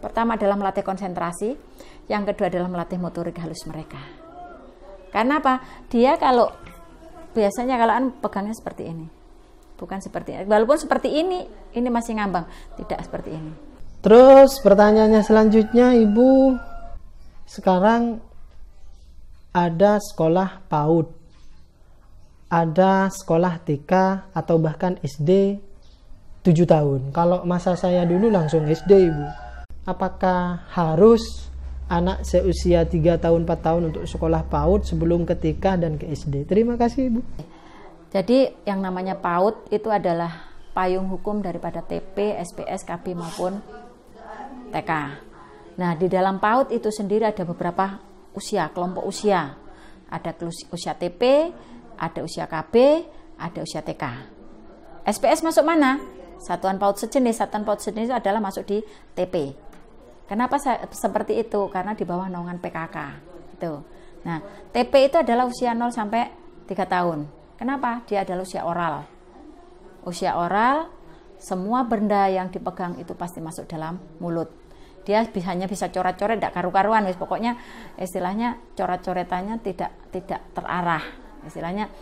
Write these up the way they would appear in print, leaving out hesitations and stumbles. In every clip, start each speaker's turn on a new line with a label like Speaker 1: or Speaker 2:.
Speaker 1: Pertama adalah melatih konsentrasi, yang kedua adalah melatih motorik halus mereka. Karena apa? Dia kalau biasanya kalau pegangnya seperti ini, bukan seperti ini. Walaupun seperti ini masih ngambang, tidak seperti ini.
Speaker 2: Terus pertanyaannya selanjutnya, Ibu, sekarang ada sekolah PAUD, ada sekolah TK atau bahkan SD 7 tahun. Kalau masa saya dulu langsung SD, Ibu. Apakah harus anak seusia 3 tahun 4 tahun untuk sekolah PAUD sebelum ke TK dan ke SD? Terima kasih, Ibu.
Speaker 1: Jadi yang namanya PAUD itu adalah payung hukum daripada TP, SPS, KB maupun TK. Nah, di dalam PAUD itu sendiri ada beberapa usia, kelompok usia. Ada usia TP, ada usia KB, ada usia TK. SPS masuk mana? Satuan PAUD sejenis. Satuan PAUD sejenis adalah masuk di TP. Kenapa seperti itu? Karena di bawah naungan PKK. Gitu. Nah, TP itu adalah usia 0 sampai 3 tahun. Kenapa? Dia adalah usia oral. Usia oral, semua benda yang dipegang itu pasti masuk dalam mulut. Dia hanya bisa coret-coret, tidak karu-karuan. Pokoknya istilahnya coret-coretannya tidak terarah. Istilahnya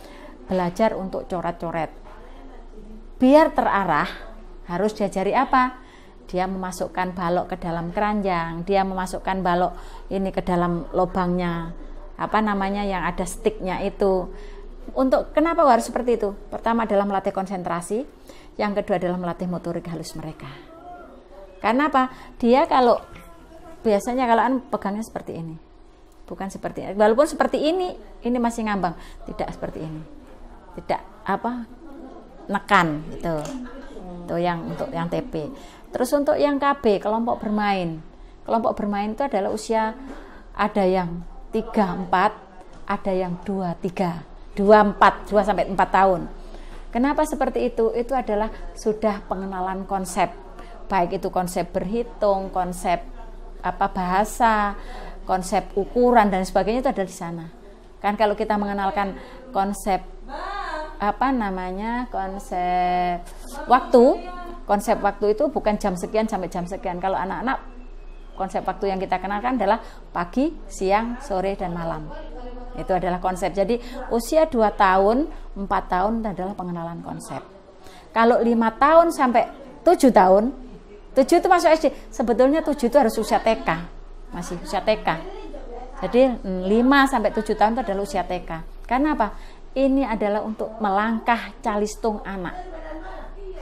Speaker 1: belajar untuk coret-coret. Biar terarah, harus diajari apa? Dia memasukkan balok ke dalam keranjang, dia memasukkan balok ini ke dalam lubangnya, yang ada sticknya itu. Untuk kenapa harus seperti itu? Pertama adalah melatih konsentrasi, yang kedua adalah melatih motorik halus mereka. Karena apa? Dia kalau biasanya kalau pegangnya seperti ini, bukan seperti ini. Walaupun seperti ini masih ngambang, tidak seperti ini, tidak nekan gitu. Itu yang untuk yang TP. Terus untuk yang KB, kelompok bermain. Kelompok bermain itu adalah usia ada yang 3-4, ada yang 2-3, 2 sampai 4 tahun. Kenapa seperti itu? Itu adalah sudah pengenalan konsep. Baik itu konsep berhitung, konsep bahasa, konsep ukuran dan sebagainya itu ada di sana. Kan kalau kita mengenalkan konsep konsep waktu itu bukan jam sekian sampai jam sekian. Kalau anak-anak konsep waktu yang kita kenalkan adalah pagi, siang, sore dan malam. Itu adalah konsep. Jadi usia 2 tahun, 4 tahun adalah pengenalan konsep. Kalau 5 tahun sampai 7 tahun, 7 itu masuk SD. Sebetulnya 7 itu harus usia TK. Masih usia TK. Jadi 5 sampai 7 tahun itu adalah usia TK. Karena apa? Ini adalah untuk melangkah calistung anak.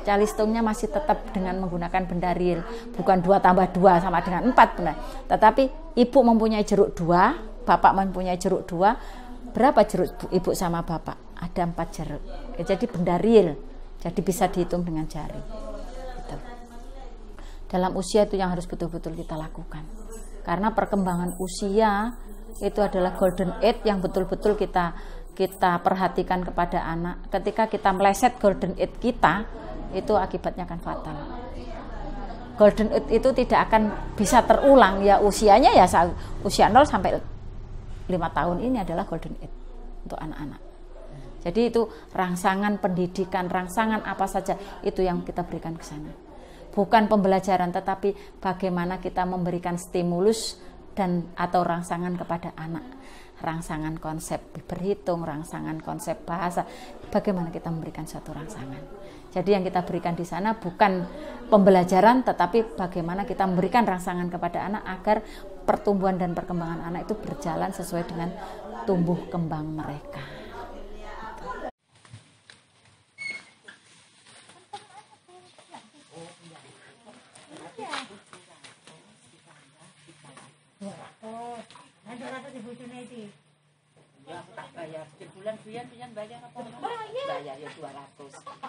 Speaker 1: Calistungnya masih tetap dengan menggunakan benda real. Bukan 2 tambah 2 sama dengan 4 benar. Tetapi ibu mempunyai jeruk 2, bapak mempunyai jeruk 2. Berapa jeruk ibu sama bapak? Ada 4 jeruk. Jadi benda real. Jadi bisa dihitung dengan jari. Gitu. Dalam usia itu yang harus betul-betul kita lakukan. Karena perkembangan usia itu adalah golden age yang betul-betul kita perhatikan kepada anak. Ketika kita meleset golden age kita, itu akibatnya akan fatal. Golden age itu tidak akan bisa terulang ya, usianya ya usia 0 sampai 5 tahun ini adalah golden age untuk anak-anak. Jadi itu rangsangan pendidikan, rangsangan apa saja itu yang kita berikan ke sana. Bukan pembelajaran, tetapi bagaimana kita memberikan stimulus dan atau rangsangan kepada anak. Rangsangan konsep berhitung, rangsangan konsep bahasa. Bagaimana kita memberikan suatu rangsangan. Jadi yang kita berikan di sana bukan pembelajaran, tetapi bagaimana kita memberikan rangsangan kepada anak agar pertumbuhan dan perkembangan anak itu berjalan sesuai dengan tumbuh kembang mereka.
Speaker 3: Ya, aku tak bayar. Sebulan Bian bayar apa? Bayar ya 200.